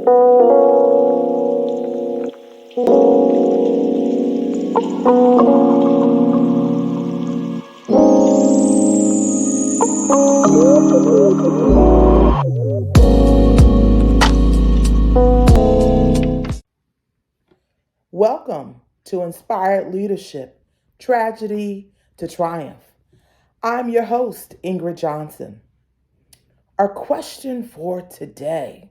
Welcome to Inspired Leadership, Tragedy to Triumph. I'm your host, Ingrid Johnson. Our question for today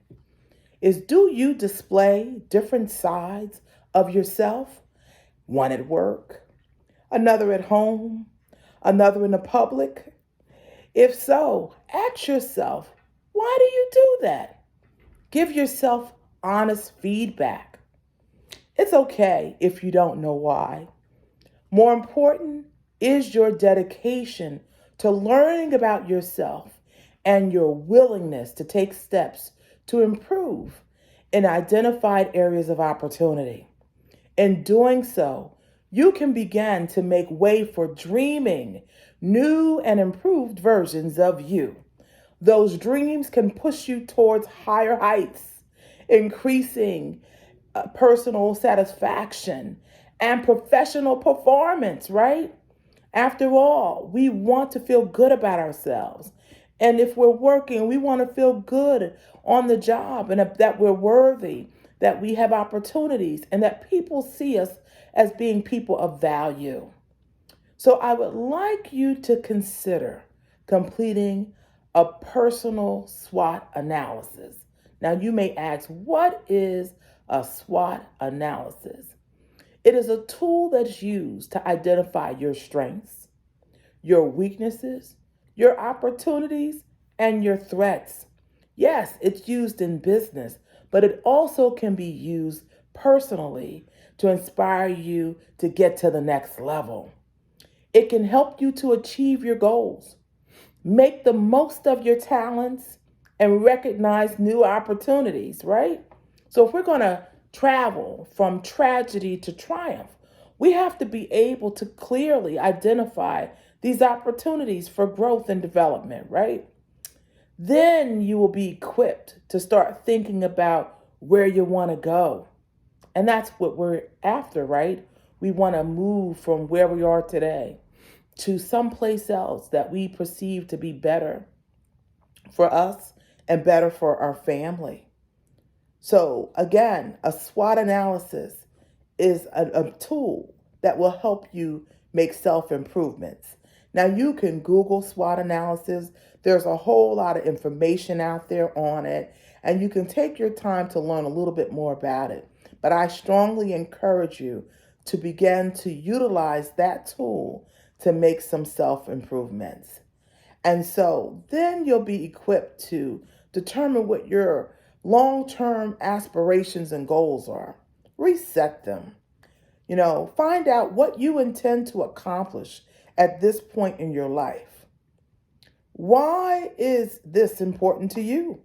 is: do you display different sides of yourself? One at work, another at home, another in the public? If so, ask yourself, why do you do that? Give yourself honest feedback. It's okay if you don't know why. More important is your dedication to learning about yourself and your willingness to take steps to improve in identified areas of opportunity. In doing so, you can begin to make way for dreaming new and improved versions of you. Those dreams can push you towards higher heights, increasing personal satisfaction and professional performance, right? After all, we want to feel good about ourselves. And if we're working, we want to feel good on the job and that we're worthy, that we have opportunities, and that people see us as being people of value. So I would like you to consider completing a personal SWOT analysis. Now, you may ask, what is a SWOT analysis? It is a tool that's used to identify your strengths, your weaknesses, your opportunities, and your threats. Yes, it's used in business, but it also can be used personally to inspire you to get to the next level. It can help you to achieve your goals, make the most of your talents, and recognize new opportunities, right? So if we're going to travel from tragedy to triumph, we have to be able to clearly identify these opportunities for growth and development, right? Then you will be equipped to start thinking about where you want to go. And that's what we're after, right? We want to move from where we are today to someplace else that we perceive to be better for us and better for our family. So again, a SWOT analysis is a tool that will help you make self-improvements. Now you can Google SWOT analysis. There's a whole lot of information out there on it, and you can take your time to learn a little bit more about it. But I strongly encourage you to begin to utilize that tool to make some self-improvements. And so then you'll be equipped to determine what your long-term aspirations and goals are. Reset them. Find out what you intend to accomplish at this point in your life. Why is this important to you?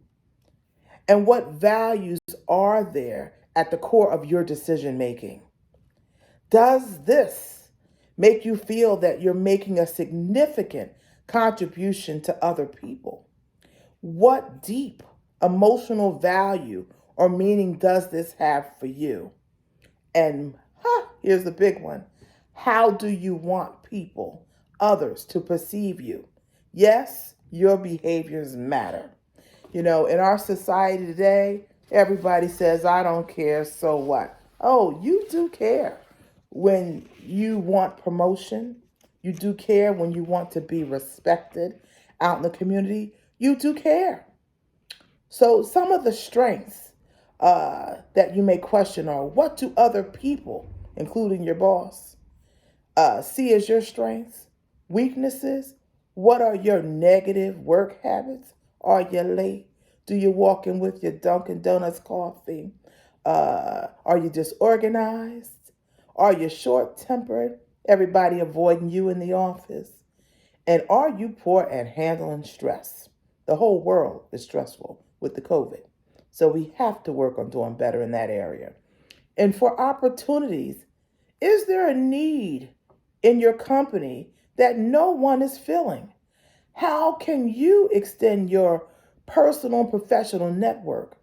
And what values are there at the core of your decision making? Does this make you feel that you're making a significant contribution to other people? What deep emotional value or meaning does this have for you? And here's the big one. How do you want people, others, to perceive you? Yes, your behaviors matter. In our society today, everybody says, I don't care, so what? Oh, you do care when you want promotion. You do care when you want to be respected out in the community. You do care. So some of the strengths that you may question are: what do other people, including your boss, see as your strengths? Weaknesses? What are your negative work habits? Are you late? Do you walk in with your Dunkin' Donuts coffee? Are you disorganized? Are you short-tempered? Everybody avoiding you in the office? And are you poor at handling stress? The whole world is stressful with the COVID. So we have to work on doing better in that area. And for opportunities, is there a need in your company that no one is filling? How can you extend your personal and professional network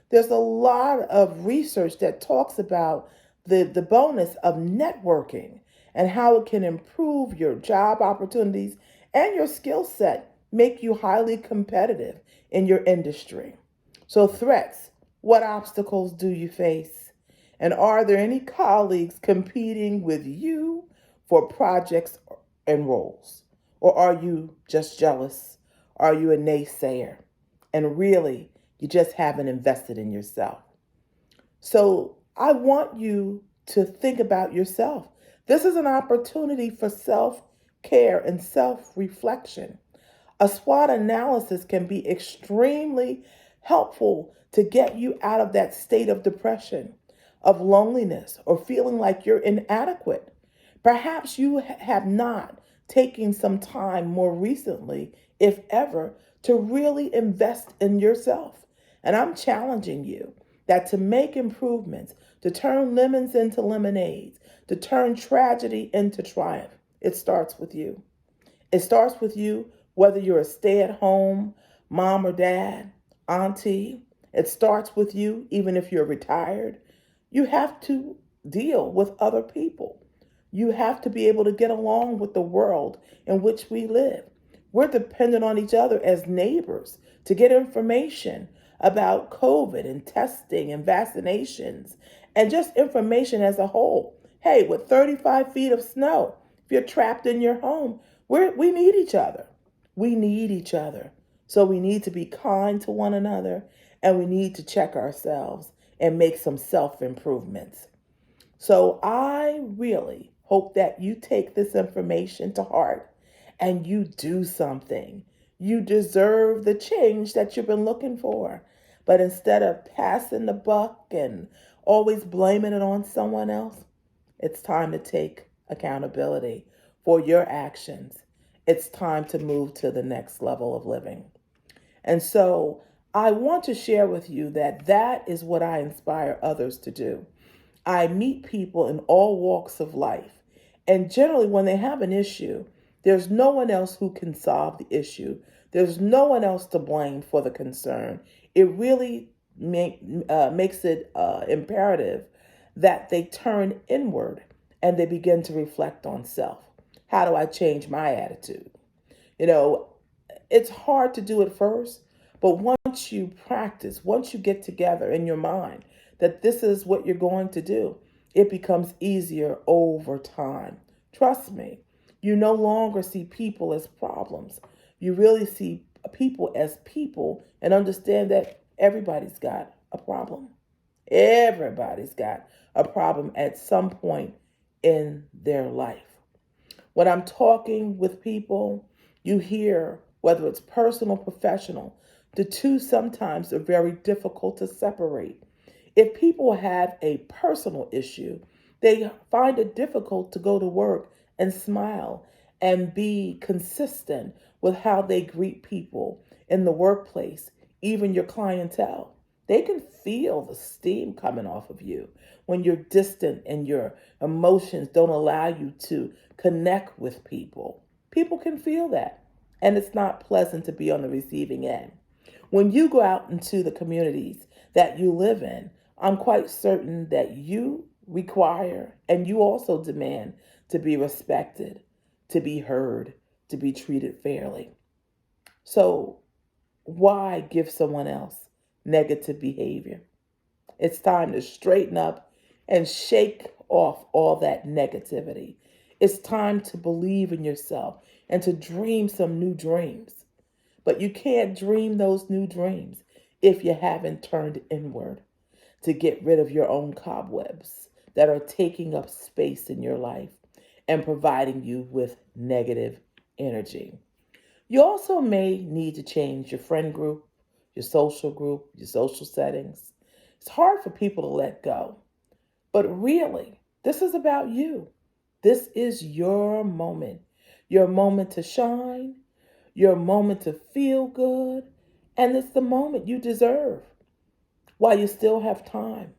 There's a lot of research that talks about the bonus of networking and how it can improve your job opportunities and your skill set, make you highly competitive in your industry. So, threats: what obstacles do you face? And are there any colleagues competing with you for projects and roles? Or are you just jealous? Are you a naysayer? And really, you just haven't invested in yourself. So I want you to think about yourself. This is an opportunity for self care and self reflection. A SWOT analysis can be extremely helpful to get you out of that state of depression, of loneliness, or feeling like you're inadequate. Perhaps you have not taken some time more recently, if ever, to really invest in yourself. And I'm challenging you that to make improvements, to turn lemons into lemonades, to turn tragedy into triumph, it starts with you. It starts with you, whether you're a stay at home mom or dad, auntie. It starts with you, even if you're retired. You have to deal with other people. You have to be able to get along with the world in which we live. We're dependent on each other as neighbors to get information about COVID and testing and vaccinations and just information as a whole. Hey, with 35 feet of snow, if you're trapped in your home, we need each other. We need each other. So we need to be kind to one another, and we need to check ourselves and make some self improvements. So I really hope that you take this information to heart and you do something. You deserve the change that you've been looking for. But instead of passing the buck and always blaming it on someone else, it's time to take accountability for your actions. It's time to move to the next level of living. And so I want to share with you that that is what I inspire others to do. I meet people in all walks of life. And generally, when they have an issue, there's no one else who can solve the issue. There's no one else to blame for the concern. It really makes it imperative that they turn inward and they begin to reflect on self. How do I change my attitude? You know, it's hard to do it first, but once you practice, once you get together in your mind that this is what you're going to do, it becomes easier over time. Trust me, you no longer see people as problems. You really see people as people and understand that everybody's got a problem. Everybody's got a problem at some point in their life. When I'm talking with people, you hear, whether it's personal, professional, the two sometimes are very difficult to separate. If people have a personal issue, they find it difficult to go to work and smile and be consistent with how they greet people in the workplace, even your clientele. They can feel the steam coming off of you when you're distant and your emotions don't allow you to connect with people. People can feel that, and it's not pleasant to be on the receiving end. When you go out into the communities that you live in, I'm quite certain that you require and you also demand to be respected, to be heard, to be treated fairly. So, why give someone else negative behavior? It's time to straighten up and shake off all that negativity. It's time to believe in yourself and to dream some new dreams. But you can't dream those new dreams if you haven't turned inward to get rid of your own cobwebs that are taking up space in your life and providing you with negative energy. You also may need to change your friend group, your social settings. It's hard for people to let go, but really, this is about you. This is your moment to shine, your moment to feel good, and it's the moment you deserve while you still have time.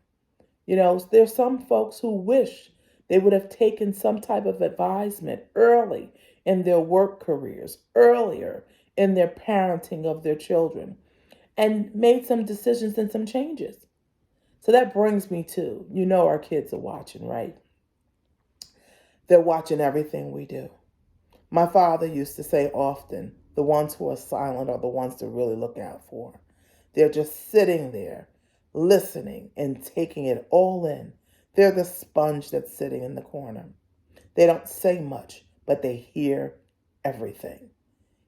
There's some folks who wish they would have taken some type of advisement early in their work careers, earlier in their parenting of their children, and made some decisions and some changes. So that brings me to, our kids are watching, right? They're watching everything we do. My father used to say often, the ones who are silent are the ones to really look out for. They're just sitting there, listening and taking it all in. They're the sponge that's sitting in the corner. They don't say much, but they hear everything.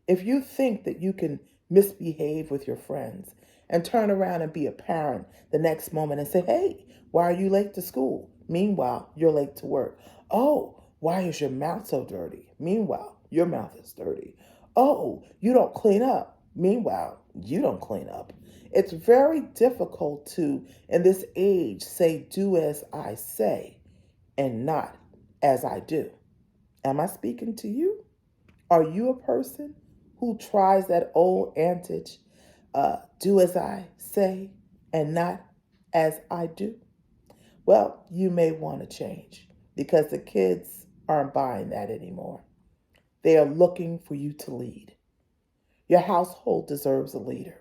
If you think that you can misbehave with your friends and turn around and be a parent the next moment and say, hey, why are you late to school? Meanwhile, you're late to work. Oh, why is your mouth so dirty? Meanwhile, your mouth is dirty. Oh, you don't clean up. Meanwhile, you don't clean up. It's very difficult to, in this age, say, do as I say and not as I do. Am I speaking to you? Are you a person who tries that old adage, do as I say and not as I do? Well, you may want to change because the kids aren't buying that anymore. They are looking for you to lead. Your household deserves a leader,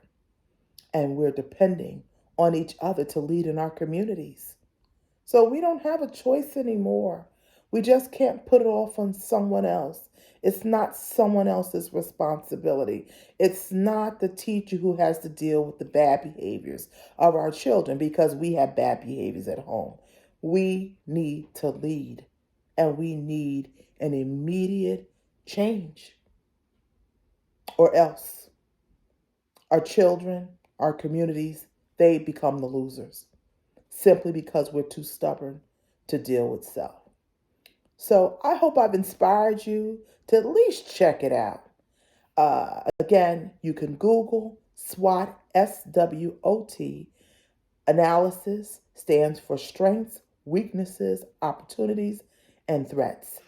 and we're depending on each other to lead in our communities. So we don't have a choice anymore. We just can't put it off on someone else. It's not someone else's responsibility. It's not the teacher who has to deal with the bad behaviors of our children because we have bad behaviors at home. We need to lead, and we need an immediate change, or else our children, our communities, they become the losers simply because we're too stubborn to deal with self. So I hope I've inspired you to at least check it out. Again, you can Google SWOT, SWOT. Analysis stands for strengths, weaknesses, opportunities, and threats.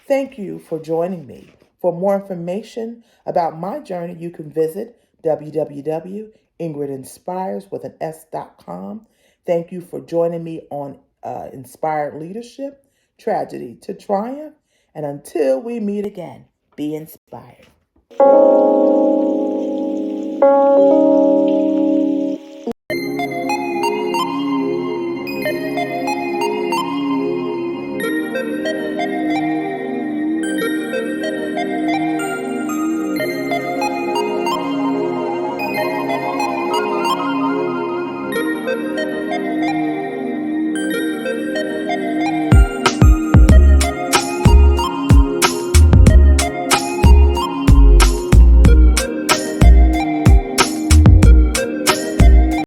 Thank you for joining me. For more information about my journey, you can visit www.ingridinspires.com. Thank you for joining me on Inspired Leadership, Tragedy to Triumph. And until we meet again, be inspired.